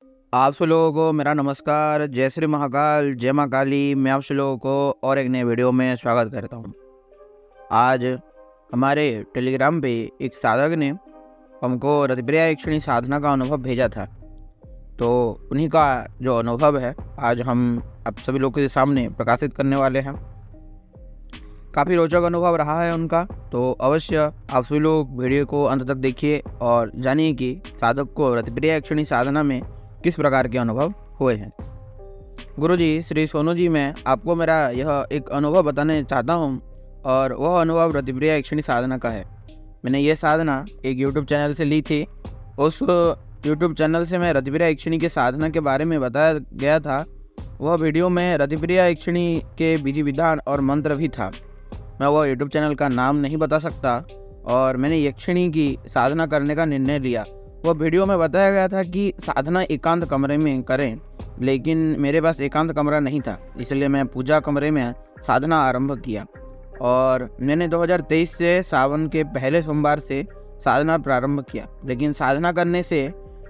आप सब लोगों को मेरा नमस्कार। जय श्री महाकाल, जय माँ काली। मैं आप सब लोगों को और एक नए वीडियो में स्वागत करता हूँ। आज हमारे टेलीग्राम पे एक साधक ने हमको रतिप्रिया यक्षिणी साधना का अनुभव भेजा था। तो उन्हीं का जो अनुभव है आज हम आप सभी लोगों के सामने प्रकाशित करने वाले हैं। काफ़ी रोचक अनुभव रहा है उनका, तो अवश्य आप सभी लोग वीडियो को अंत तक देखिए और जानिए कि साधक को रतिप्रिया यक्षिणी साधना में किस प्रकार के अनुभव हुए हैं। गुरुजी श्री सोनू जी, मैं आपको मेरा यह एक अनुभव बताने चाहता हूँ और वह अनुभव रतिप्रिया यक्षिणी साधना का है। मैंने यह साधना एक यूट्यूब चैनल से ली थी। उस यूट्यूब चैनल से मैं रतिप्रिया यक्षिणी के साधना के बारे में बताया गया था। वह वीडियो में रतिप्रिया यक्षिणी के विधि विधान और मंत्र भी था। मैं वह यूट्यूब चैनल का नाम नहीं बता सकता और मैंने यक्षिणी की साधना करने का निर्णय लिया। वह वीडियो में बताया गया था कि साधना एकांत कमरे में करें, लेकिन मेरे पास एकांत कमरा नहीं था, इसलिए मैं पूजा कमरे में साधना आरंभ किया और मैंने 2023 से सावन के पहले सोमवार से साधना प्रारंभ किया। लेकिन साधना करने से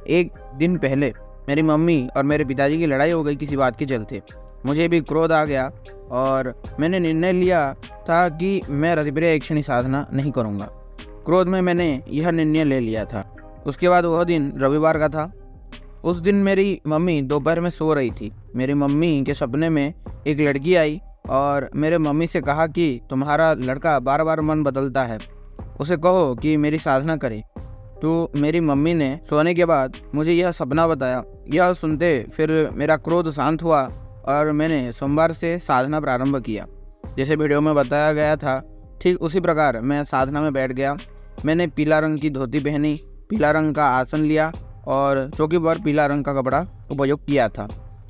एक दिन पहले मेरी मम्मी और मेरे पिताजी की लड़ाई हो गई किसी बात के चलते। मुझे भी क्रोध आ गया और मैंने निर्णय लिया था कि मैं रतिप्रिया यक्षिणी साधना नहीं करूँगा। क्रोध में मैंने यह निर्णय ले लिया था। उसके बाद वह दिन रविवार का था। उस दिन मेरी मम्मी दोपहर में सो रही थी। मेरी मम्मी के सपने में एक लड़की आई और मेरे मम्मी से कहा कि तुम्हारा लड़का बार बार मन बदलता है, उसे कहो कि मेरी साधना करे। तो मेरी मम्मी ने सोने के बाद मुझे यह सपना बताया। यह सुनते फिर मेरा क्रोध शांत हुआ और मैंने सोमवार से साधना प्रारंभ किया। जैसे वीडियो में बताया गया था ठीक उसी प्रकार मैं साधना में बैठ गया। मैंने पीला रंग की धोती पहनी, पीला रंग का आसन लिया और चौकी पर पीला रंग का कपड़ा उपयोग किया था।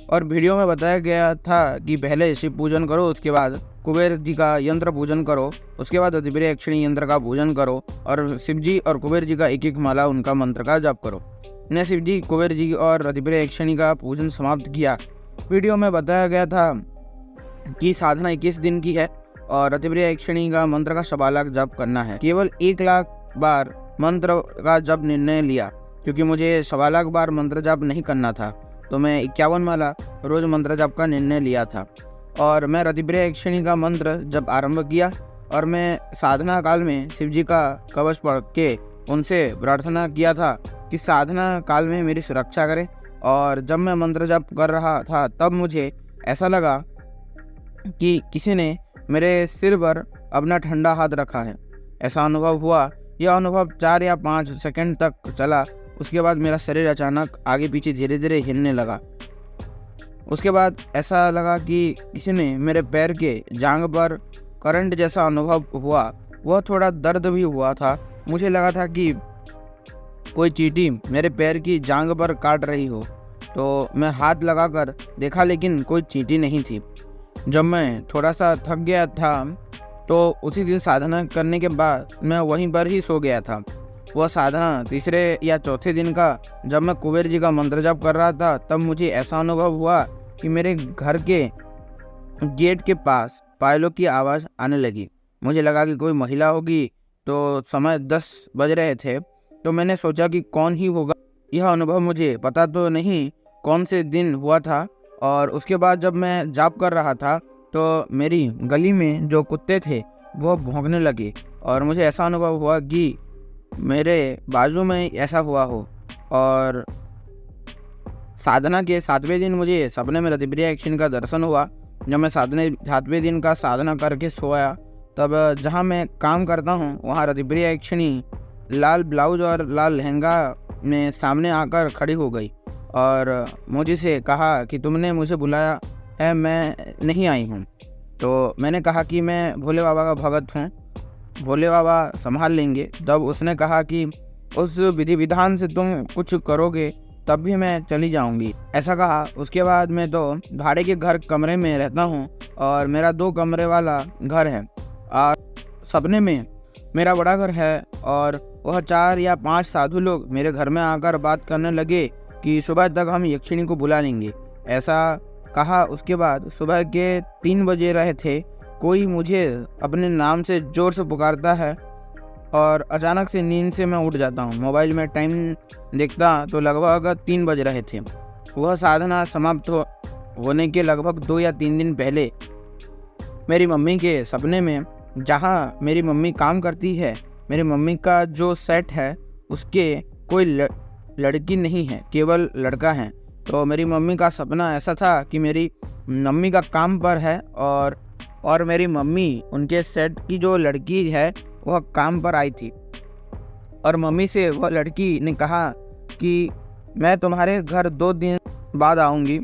और वीडियो में बताया गया था कि पहले शिव पूजन करो, उसके बाद कुबेर जी का यंत्र पूजन करो, उसके बाद रतिप्रिया यक्षिणी यंत्र का पूजन करो और शिव जी और कुबेर जी का एक एक माला उनका मंत्र का जप करो। मैंने शिव जी, कुबेर जी और रतिप्रिया यक्षिणी का पूजन समाप्त किया। वीडियो में बताया गया था कि साधना 21 दिन की है और रतिप्रिया यक्षिणी का मंत्र का 1.25 लाख जप करना है। केवल 1 लाख बार मंत्र का जप निर्णय लिया, क्योंकि मुझे 1.25 लाख बार मंत्र जप नहीं करना था। तो मैं 51 माला रोज मंत्र जप का निर्णय लिया था और मैं रतिप्रिया यक्षिणी का मंत्र जप आरंभ किया और मैं साधना काल में शिव जी का कवच पढ़ के उनसे प्रार्थना किया था कि साधना काल में मेरी सुरक्षा करें। और जब मैं मंत्र जप कर रहा था तब मुझे ऐसा लगा कि किसी ने मेरे सिर पर अपना ठंडा हाथ रखा है। ऐसा अनुभव हुआ। यह अनुभव 4 या 5 सेकंड तक चला। उसके बाद मेरा शरीर अचानक आगे पीछे धीरे धीरे हिलने लगा। उसके बाद ऐसा लगा कि किसी ने मेरे पैर के जांघ पर करंट जैसा अनुभव हुआ। वह थोड़ा दर्द भी हुआ था। मुझे लगा था कि कोई चींटी मेरे पैर की जांघ पर काट रही हो। तो मैं हाथ लगाकर देखा, लेकिन कोई चींटी नहीं थी। जब मैं थोड़ा सा थक गया था तो उसी दिन साधना करने के बाद मैं वहीं पर ही सो गया था। वह साधना तीसरे या चौथे दिन का जब मैं कुबेर जी का मंत्र जप कर रहा था तब मुझे ऐसा अनुभव हुआ कि मेरे घर के गेट के पास पायलों की आवाज़ आने लगी। मुझे लगा कि कोई महिला होगी। तो समय 10 बज रहे थे। तो मैंने सोचा कि कौन ही होगा। यह अनुभव मुझे पता तो नहीं कौन से दिन हुआ था। और उसके बाद जब मैं जाप कर रहा था तो मेरी गली में जो कुत्ते थे वो भौंकने लगे और मुझे ऐसा अनुभव हुआ कि मेरे बाजू में ऐसा हुआ हो। और साधना के 7वें दिन मुझे सपने में रतिप्रिया यक्षिणी का दर्शन हुआ। जब मैं 7वें दिन का साधना करके सोया तब जहाँ मैं काम करता हूँ वहाँ रतिप्रिया यक्षिणी लाल ब्लाउज और लाल लहंगा में सामने आकर खड़ी हो गई और मुझसे कहा कि तुमने मुझे बुलाया है, मैं नहीं आई हूँ। तो मैंने कहा कि मैं भोले बाबा का भगत हूँ, भोले बाबा संभाल लेंगे। तब उसने कहा कि उस विधि विधान से तुम कुछ करोगे तब भी मैं चली जाऊंगी, ऐसा कहा। उसके बाद मैं तो भाड़े के घर कमरे में रहता हूँ और मेरा 2 कमरे वाला घर है और सपने में मेरा बड़ा घर है और वह 4 या 5 साधु लोग मेरे घर में आकर बात करने लगे कि सुबह तक हम यक्षिणी को बुला लेंगे, ऐसा कहा। उसके बाद सुबह के 3 बजे रहे थे, कोई मुझे अपने नाम से ज़ोर से पुकारता है और अचानक से नींद से मैं उठ जाता हूँ। मोबाइल में टाइम देखता तो लगभग 3 बज रहे थे। वह साधना समाप्त होने के लगभग 2 या 3 दिन पहले मेरी मम्मी के सपने में, जहाँ मेरी मम्मी काम करती है, मेरी मम्मी का जो सेट है उसके कोई लड़की नहीं है, केवल लड़का है। तो मेरी मम्मी का सपना ऐसा था कि मेरी मम्मी का काम पर है और मेरी मम्मी, उनके सेट की जो लड़की है वह काम पर आई थी और मम्मी से वह लड़की ने कहा कि मैं तुम्हारे घर 2 दिन बाद आऊँगी,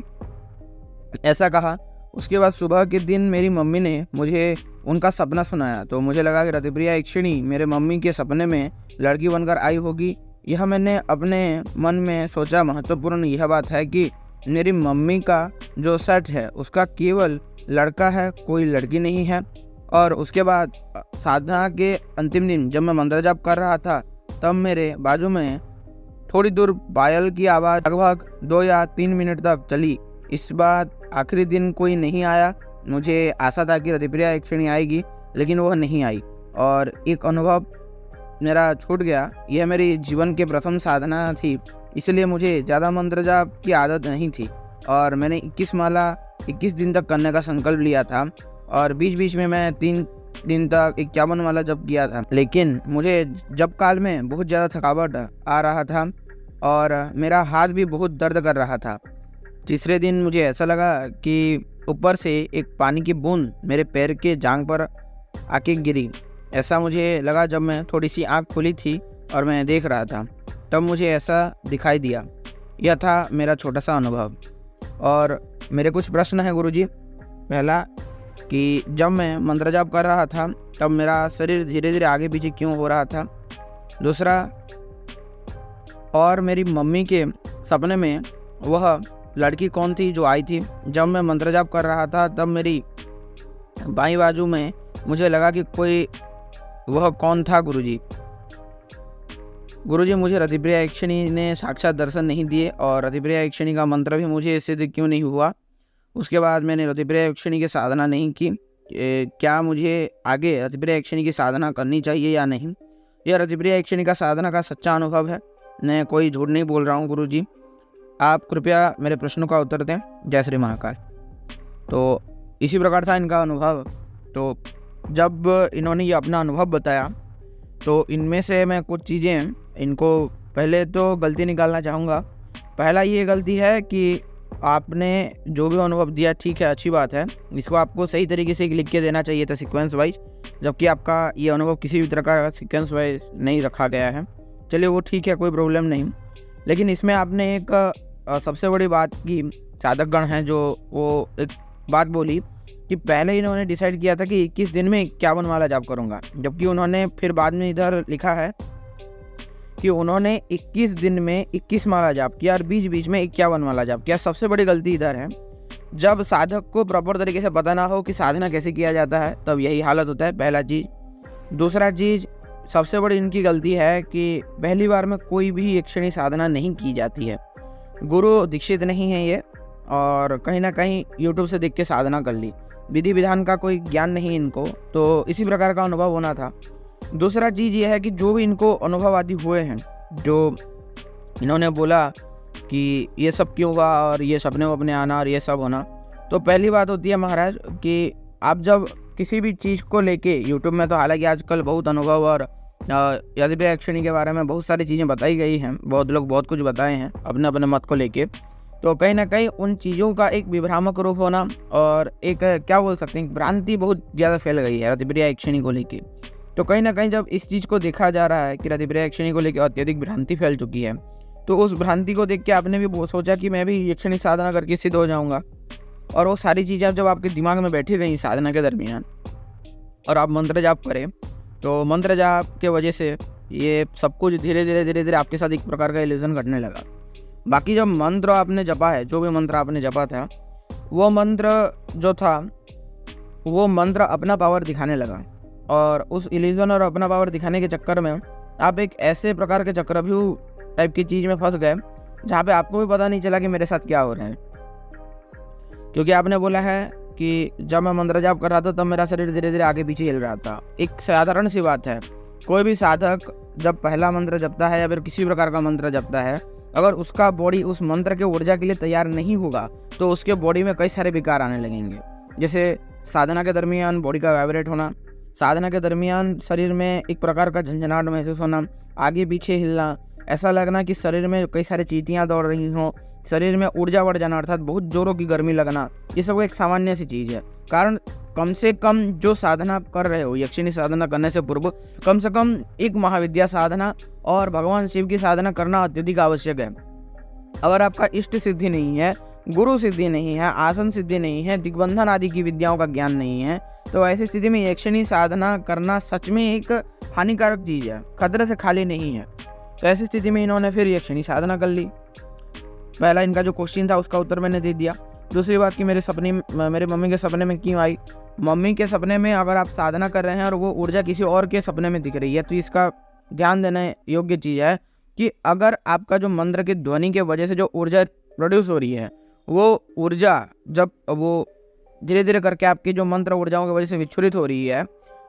ऐसा कहा। उसके बाद सुबह के दिन मेरी मम्मी ने मुझे उनका सपना सुनाया, तो मुझे लगा कि रतिप्रिया यक्षिणी मेरे मम्मी के सपने में लड़की बनकर आई होगी। यह मैंने अपने मन में सोचा। महत्वपूर्ण यह बात है कि मेरी मम्मी का जो सेट है उसका केवल लड़का है, कोई लड़की नहीं है। और उसके बाद साधना के अंतिम दिन जब मैं मंत्र जाप कर रहा था, तब मेरे बाजू में थोड़ी दूर पायल की आवाज़ लगभग 2 या 3 मिनट तक चली। इस बार आखिरी दिन कोई नहीं आया। मुझे आशा था कि रतिप्रिया यक्षिणी आएगी, लेकिन वह नहीं आई और एक अनुभव मेरा छूट गया। यह मेरी जीवन के प्रथम साधना थी, इसलिए मुझे ज़्यादा मंत्र जाप की आदत नहीं थी और मैंने 21 माला 21 दिन तक करने का संकल्प लिया था और बीच बीच में मैं 3 दिन तक 51 माला जप किया था। लेकिन मुझे जप काल में बहुत ज़्यादा थकावट आ रहा था और मेरा हाथ भी बहुत दर्द कर रहा था। तीसरे दिन मुझे ऐसा लगा कि ऊपर से एक पानी की बूंद मेरे पैर के जांघ पर आके गिरी। ऐसा मुझे लगा जब मैं थोड़ी सी आँख खुली थी और मैं देख रहा था, तब मुझे ऐसा दिखाई दिया। यह था मेरा छोटा सा अनुभव। और मेरे कुछ प्रश्न हैं गुरुजी। पहला कि जब मैं मंत्र जाप कर रहा था तब मेरा शरीर धीरे धीरे आगे पीछे क्यों हो रहा था। दूसरा, और मेरी मम्मी के सपने में वह लड़की कौन थी जो आई थी। जब मैं मंत्र जाप कर रहा था तब मेरी बाईं बाजू में मुझे लगा कि कोई, वह कौन था गुरुजी। गुरुजी, मुझे रतिप्रिया यक्षिणी ने साक्षात दर्शन नहीं दिए और रतिप्रिया यक्षिणी का मंत्र भी मुझे सिद्ध क्यों नहीं हुआ। उसके बाद मैंने रतिप्रिया यक्षिणी की साधना नहीं की। क्या मुझे आगे रतिप्रिया यक्षिणी की साधना करनी चाहिए या नहीं। यह रतिप्रिया यक्षिणी का साधना का सच्चा अनुभव है, मैं कोई झूठ नहीं बोल रहा हूँ गुरुजी। आप कृपया मेरे प्रश्नों का उत्तर दें। जय श्री महाकाल। तो इसी प्रकार था इनका अनुभव। तो जब इन्होंने ये अपना अनुभव बताया तो इनमें से मैं कुछ चीज़ें इनको पहले तो गलती निकालना चाहूँगा। पहला ये गलती है कि आपने जो भी अनुभव दिया, ठीक है, अच्छी बात है, इसको आपको सही तरीके से लिख के देना चाहिए था सीक्वेंस वाइज, जबकि आपका ये अनुभव किसी भी तरह का सीक्वेंस वाइज नहीं रखा गया है। चलिए वो ठीक है, कोई प्रॉब्लम नहीं। लेकिन इसमें आपने एक सबसे बड़ी बात की, साधकगण हैं जो वो एक बात बोली कि पहले इन्होंने डिसाइड किया था कि 21 दिन में 51 माला जाप करूँगा, जबकि उन्होंने फिर बाद में इधर लिखा है कि उन्होंने 21 दिन में 21 माला जाप किया और बीच बीच में 51 माला जाप किया। सबसे बड़ी गलती इधर है, जब साधक को प्रॉपर तरीके से पता ना हो कि साधना कैसे किया जाता है, तब यही हालत होता है, पहला चीज़। दूसरा चीज़, सबसे बड़ी इनकी गलती है कि पहली बार में कोई भी यक्षिणी साधना नहीं की जाती है। गुरु दीक्षित नहीं है ये, और कहीं ना कहीं यूट्यूब से देख के साधना कर ली, विधि विधान का कोई ज्ञान नहीं इनको, तो इसी प्रकार का अनुभव होना था। दूसरा चीज़ ये है कि जो भी इनको अनुभव आदि हुए हैं, जो इन्होंने बोला कि ये सब क्यों हुआ और ये सपने वपने आना और ये सब होना, तो पहली बात होती है महाराज कि आप जब किसी भी चीज़ को लेके, यूट्यूब में तो हालांकि आजकल बहुत अनुभव और रतिप्रिया यक्षिणी के बारे में बहुत सारी चीज़ें बताई गई हैं, बहुत लोग बहुत कुछ बताए हैं अपने अपने मत को लेके, तो कहीं ना कहीं उन चीज़ों का एक विभ्रामक रूप होना और एक क्या बोल सकते हैं, भ्रांति बहुत ज़्यादा फैल गई है रतिप्रिया यक्षिणी को लेके। तो कहीं ना कहीं जब इस चीज़ को देखा जा रहा है कि रतिप्रिया यक्षिणी को लेकर अत्यधिक भ्रांति फैल चुकी है, तो उस भ्रांति को देख के आपने भी सोचा कि मैं भी यक्षिणी साधना करके सिद्ध हो जाऊँगा। और वो सारी चीज़ें जब आपके दिमाग में बैठी रही साधना के दरमियान और आप मंत्र जाप करें, तो मंत्र जाप के वजह से ये सब कुछ धीरे धीरे आपके साथ एक प्रकार का इल्यूजन घटने लगा। बाकी जब मंत्र आपने जपा है, जो भी मंत्र आपने जपा था, वो मंत्र जो था वो मंत्र अपना पावर दिखाने लगा, और उस इल्यूजन और अपना पावर दिखाने के चक्कर में आप एक ऐसे प्रकार के चक्रव्यूह टाइप की चीज़ में फंस गए जहाँ पे आपको भी पता नहीं चला कि मेरे साथ क्या हो रहा है। क्योंकि आपने बोला है कि जब मैं मंत्र जाप कर रहा था तब मेरा शरीर धीरे धीरे आगे पीछे हिल रहा था। एक साधारण सी बात है, कोई भी साधक जब पहला मंत्र जपता है या फिर किसी प्रकार का मंत्र जपता है अगर उसका बॉडी उस मंत्र के ऊर्जा के लिए तैयार नहीं होगा तो उसके बॉडी में कई सारे विकार आने लगेंगे। जैसे साधना के दरमियान बॉडी का वाइब्रेट होना, साधना के दरमियान शरीर में एक प्रकार का झंझनाहट महसूस होना, आगे पीछे हिलना, ऐसा लगना कि शरीर में कई सारी चींटियाँ दौड़ रही हों, शरीर में ऊर्जा बढ़ जाना अर्थात बहुत जोरों की गर्मी लगना, ये सब एक सामान्य सी चीज़ है। कारण कम से कम जो साधना कर रहे हो, यक्षिणी साधना करने से पूर्व कम से कम एक महाविद्या साधना और भगवान शिव की साधना करना अत्यधिक आवश्यक है। अगर आपका इष्ट सिद्धि नहीं है, गुरु सिद्धि नहीं है, आसन सिद्धि नहीं है, दिग्बंधन आदि की विद्याओं का ज्ञान नहीं है, तो ऐसी स्थिति में यक्षिणी साधना करना सच में एक हानिकारक चीज़ है, खतरे से खाली नहीं है। तो ऐसी स्थिति में इन्होंने फिर यक्षिणी साधना कर ली। पहला इनका जो क्वेश्चन था उसका उत्तर मैंने दे दिया। दूसरी बात कि मेरे मम्मी के सपने में क्यों आई। मम्मी के सपने में अगर आप साधना कर रहे हैं और वो ऊर्जा किसी और के सपने में दिख रही है तो इसका ध्यान देने योग्य चीज़ है कि अगर आपका जो मंत्र की ध्वनि के वजह से जो ऊर्जा प्रोड्यूस हो रही है, वो ऊर्जा जब वो धीरे धीरे करके आपकी जो मंत्र ऊर्जाओं की वजह से विच्छुरित हो रही है,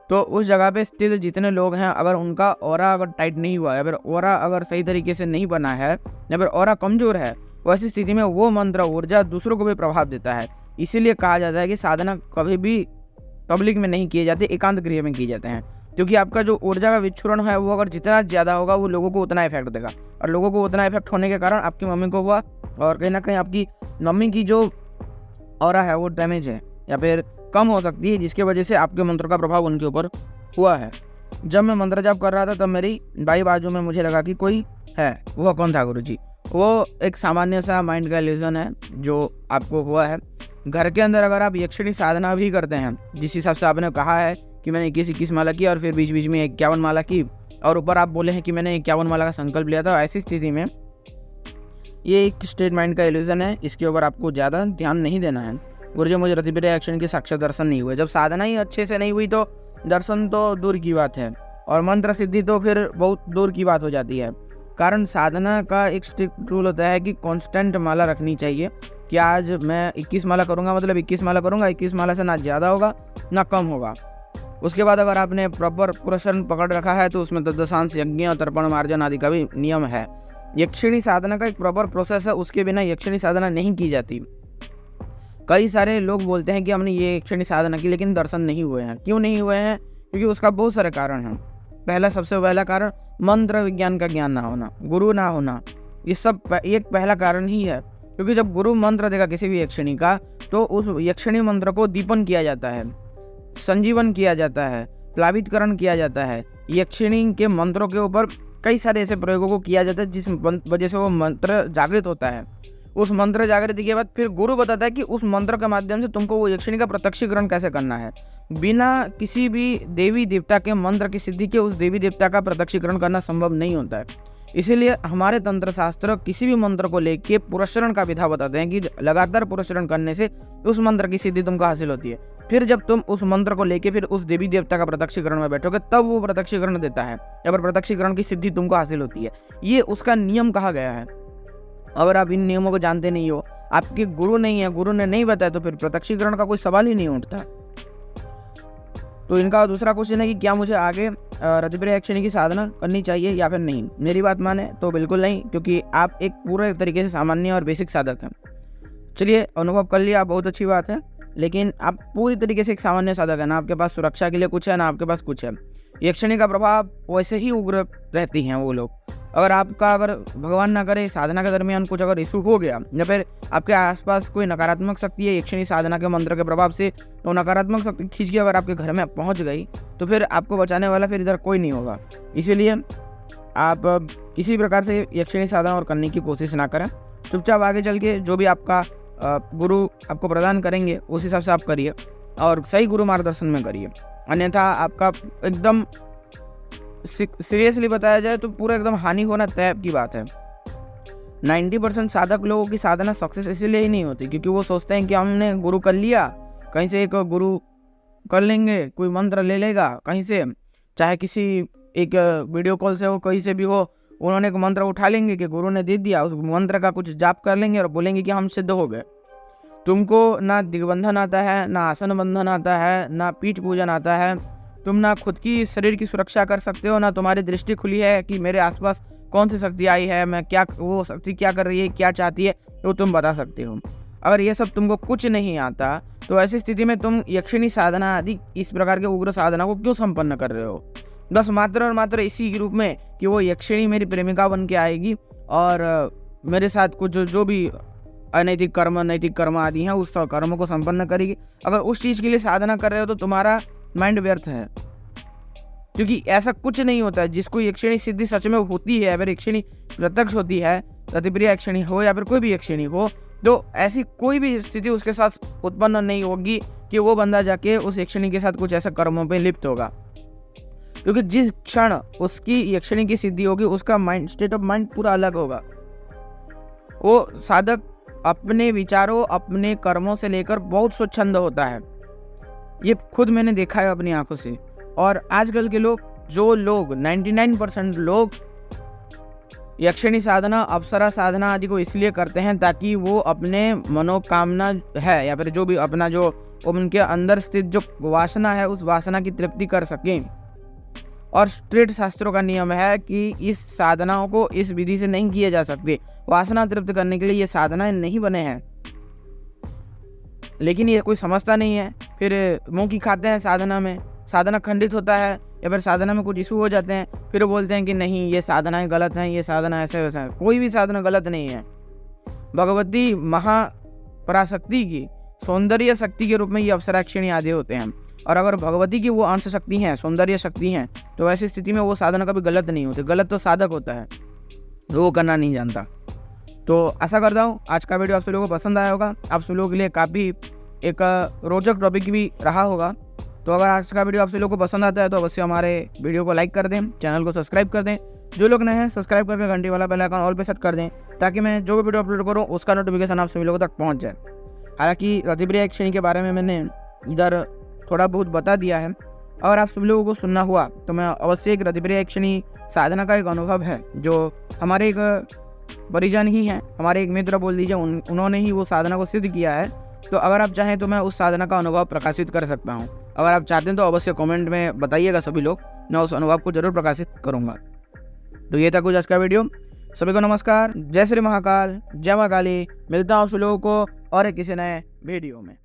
तो उस जगह पे स्थित जितने लोग हैं अगर उनका ऑरा अगर टाइट नहीं हुआ है, अगर ऑरा अगर सही तरीके से नहीं बना है या फिर ऑरा कमज़ोर है, वैसी स्थिति में वो मंत्र ऊर्जा दूसरों को भी प्रभाव देता है। इसीलिए कहा जाता है कि साधना कभी भी पब्लिक में नहीं किए जाते, एकांत गृह में किए जाते हैं, क्योंकि आपका जो ऊर्जा का विच्छुरण है वो अगर जितना ज़्यादा होगा वो लोगों को उतना इफेक्ट देगा, और लोगों को उतना इफेक्ट होने के कारण आपकी मम्मी को हुआ, और कहीं ना कहीं आपकी मम्मी की जो ऑरा है वो डैमेज है या फिर कम हो सकती है, जिसकी वजह से आपके मंत्र का प्रभाव उनके ऊपर हुआ है। जब मैं मंत्र जाप कर रहा था तब मेरी बाई बाजू में मुझे लगा कि कोई है। वो कौन था गुरुजी? वो एक सामान्य सा माइंड का इल्यूजन है जो आपको हुआ है। घर के अंदर अगर आप यक्षिणी साधना भी करते हैं, जिस हिसाब से आपने कहा है कि मैंने 21 माला की और फिर बीच बीच में 51 माला की, और ऊपर आप बोले हैं कि मैंने 51 माला का संकल्प लिया था, ऐसी स्थिति में ये एक स्टेट माइंड का इल्यूजन है, इसके ऊपर आपको ज़्यादा ध्यान नहीं देना है। गुरुजी मुझे रतिप्रिय यक्षिणी के साक्षात दर्शन नहीं हुए। जब साधना ही अच्छे से नहीं हुई तो दर्शन तो दूर की बात है, और मंत्र सिद्धि तो फिर बहुत दूर की बात हो जाती है। कारण साधना का एक स्ट्रिक्ट रूल होता है कि कांस्टेंट माला रखनी चाहिए, कि आज मैं 21 माला करूँगा मतलब 21 माला करूँगा, 21 माला से ना ज़्यादा होगा ना कम होगा। उसके बाद अगर आपने प्रॉपर पुरस्कार पकड़ रखा है तो उसमें दशांश यज्ञ और तर्पण मार्जन आदि का भी नियम है। यक्षिणी साधना का एक प्रॉपर प्रोसेस है, उसके बिना यक्षिणी साधना नहीं की जाती। कई सारे लोग बोलते हैं कि हमने ये यक्षिणी साधना की लेकिन दर्शन नहीं हुए हैं। क्यों नहीं हुए हैं? क्योंकि उसका बहुत सारे कारण हैं। सबसे पहला कारण मंत्र विज्ञान का ज्ञान ना होना, गुरु ना होना, ये सब एक पहला कारण ही है। क्योंकि जब गुरु मंत्र देगा किसी भी यक्षिणी का तो उस यक्षिणी मंत्र को दीपन किया जाता है, संजीवन किया जाता है, प्लावितकरण किया जाता है। यक्षिणी के मंत्रों के ऊपर कई सारे ऐसे प्रयोगों को किया जाता है जिस वजह से वो मंत्र जागृत होता है। उस मंत्र जागृति के बाद फिर गुरु बताता है कि उस मंत्र के माध्यम से तुमको वो यक्षिणी का प्रत्यक्षीकरण कैसे करना है। बिना किसी भी देवी देवता के मंत्र की सिद्धि के उस देवी देवता का प्रत्यक्षीकरण करना संभव नहीं होता है। इसीलिए हमारे तंत्र शास्त्र किसी भी मंत्र को लेके पुरस्चरण का विधा बताते हैं कि लगातार पुरस्चरण करने से उस मंत्र की सिद्धि तुमको हासिल होती है। फिर जब तुम उस मंत्र को लेके फिर उस देवी देवता का प्रत्यक्षीकरण में बैठोगे तब वो प्रत्यक्षीकरण देता है, या फिर प्रत्यक्षीकरण की सिद्धि तुमको हासिल होती है। ये उसका नियम कहा गया है। अगर आप इन नियमों को जानते नहीं हो, आपके गुरु नहीं है, गुरु ने नहीं बताया, तो फिर प्रत्यक्षीकरण का कोई सवाल ही नहीं उठता। तो इनका दूसरा क्वेश्चन है कि क्या मुझे आगे रतिप्रिय यक्षिणी की साधना करनी चाहिए या फिर नहीं। मेरी बात माने तो बिल्कुल नहीं, क्योंकि आप एक पूरे तरीके से सामान्य और बेसिक साधक हैं। चलिए, अनुभव कर लिया, बहुत अच्छी बात है, लेकिन आप पूरी तरीके से एक सामान्य साधक है ना। आपके पास सुरक्षा के लिए कुछ है ना आपके पास कुछ है। यक्षिणी का प्रभाव वैसे ही उग्र रहती हैं वो लोग। अगर भगवान ना करे साधना के दरमियान कुछ अगर इशू हो गया, या फिर आपके आसपास कोई नकारात्मक शक्ति है यक्षिणी साधना के मंत्र के प्रभाव से, तो नकारात्मक शक्ति खींच के अगर आपके घर में पहुंच गई तो फिर आपको बचाने वाला फिर इधर कोई नहीं होगा। इसीलिए आप किसी प्रकार से यक्षिणी साधना और करने की कोशिश ना करें। चुपचाप आगे चल के जो भी आपका गुरु आपको प्रदान करेंगे उस हिसाब से आप करिए, और सही गुरु मार्गदर्शन में करिए। अन्यथा आपका एकदम सीरियसली बताया जाए तो पूरा एकदम हानि होना तय की बात है। 90% साधक लोगों की साधना सक्सेस इसीलिए ही नहीं होती क्योंकि वो सोचते हैं कि हमने गुरु कर लिया, कहीं से एक गुरु कर लेंगे, कोई मंत्र ले लेगा कहीं से, चाहे किसी एक वीडियो कॉल से हो, कहीं से भी हो, उन्होंने एक मंत्र उठा लेंगे कि गुरु ने दे दिया, उस मंत्र का कुछ जाप कर लेंगे और बोलेंगे कि हम सिद्ध हो गए। तुमको ना दिग्बंधन आता है, ना आसन बंधन आता है, ना पीठ पूजन आता है, तुम ना खुद की शरीर की सुरक्षा कर सकते हो, ना तुम्हारी दृष्टि खुली है कि मेरे आसपास कौन सी शक्ति आई है, मैं क्या, वो शक्ति क्या कर रही है, क्या चाहती है, तो तुम बता सकते हो। अगर ये सब तुमको कुछ नहीं आता तो ऐसी स्थिति में तुम यक्षिणी साधना आदि इस प्रकार के उग्र साधना को क्यों संपन्न कर रहे हो? बस मात्र और मात्र इसी रूप में कि वो यक्षिणी मेरी प्रेमिका बन के आएगी और मेरे साथ कुछ जो भी अनैतिक कर्म, नैतिक कर्म आदि हैं उस कर्म को संपन्न करेगी। अगर उस चीज़ के लिए साधना कर रहे हो तो तुम्हारा माइंड व्यर्थ है, क्योंकि ऐसा कुछ नहीं होता है। जिसको यक्षिणी सिद्धि सच में होती है, अगर यक्षिणी प्रत्यक्ष होती है, रतिप्रिया यक्षिणी हो या फिर कोई भी यक्षिणी हो, तो ऐसी कोई भी स्थिति उसके साथ उत्पन्न नहीं होगी कि वो बंदा जाके उस यक्षिणी के साथ कुछ ऐसा कर्मों पे लिप्त होगा। क्योंकि जिस क्षण उसकी यक्षिणी की सिद्धि होगी उसका माइंड, स्टेट ऑफ माइंड पूरा अलग होगा। वो साधक अपने विचारों, अपने कर्मों से लेकर बहुत स्वच्छंद होता है। ये खुद मैंने देखा है अपनी आंखों से। और आजकल के लोग, जो लोग 99% लोग यक्षिणी साधना, अप्सरा साधना आदि को इसलिए करते हैं ताकि वो अपने मनोकामना है या फिर जो भी अपना जो उनके अंदर स्थित जो वासना है उस वासना की तृप्ति कर सकें। और स्ट्रेट शास्त्रों का नियम है कि इस साधनाओं को इस विधि से नहीं किए जा सकते। वासना तृप्त करने के लिए ये साधनाएं नहीं बने हैं, लेकिन ये कोई समझता नहीं है। फिर मुंह की खाते हैं साधना में, साधना खंडित होता है या फिर साधना में कुछ इशू हो जाते हैं, फिर वो बोलते हैं कि नहीं ये साधनाएं गलत हैं, ये साधना ऐसे वैसा है। कोई भी साधना गलत नहीं है। भगवती महापराशक्ति की सौंदर्य शक्ति के रूप में ये अप्सराक्षिणी आदि होते हैं। और अगर भगवती की वो अंश शक्ति हैं, सौंदर्य शक्ति हैं, तो ऐसी स्थिति में वो साधना कभी गलत नहीं होती। गलत तो साधक होता है, वो करना नहीं जानता। तो आशा करता हूँ आज का वीडियो आप सभी लोगों को पसंद आया होगा, आप सभी लोगों के लिए काफ़ी एक रोचक टॉपिक भी रहा होगा। तो अगर आज का वीडियो आप सभी लोगों को पसंद आता है तो अवश्य हमारे वीडियो को लाइक कर दें, चैनल को सब्सक्राइब कर दें। जो लोग नए हैं सब्सक्राइब करके घंटी वाला बेल आइकन ऑल पे सेट कर दें, ताकि मैं जो भी वीडियो अपलोड करूँ उसका नोटिफिकेशन आप सभी लोगों तक पहुँच जाए। हालांकि रतिप्रिया यक्षिणी के बारे में मैंने इधर थोड़ा बहुत बता दिया है। अगर आप सभी लोगों को सुनना हुआ तो मैं अवश्य एक रतिप्रिया यक्षिणी साधना का एक अनुभव है जो हमारे एक परिजन ही हैं, हमारे एक मित्र बोल दीजिए, उन्होंने ही वो साधना को सिद्ध किया है। तो अगर आप चाहें तो मैं उस साधना का अनुभव प्रकाशित कर सकता हूं। अगर आप चाहते हैं तो अवश्य कमेंट में बताइएगा सभी लोग, मैं उस अनुभव को जरूर प्रकाशित करूंगा। तो ये था कुछ आज का वीडियो। सभी को नमस्कार, जय श्री महाकाल, जय मां काली। मिलता हूँ आप सभी लोगों को और एक किसी नए वीडियो में।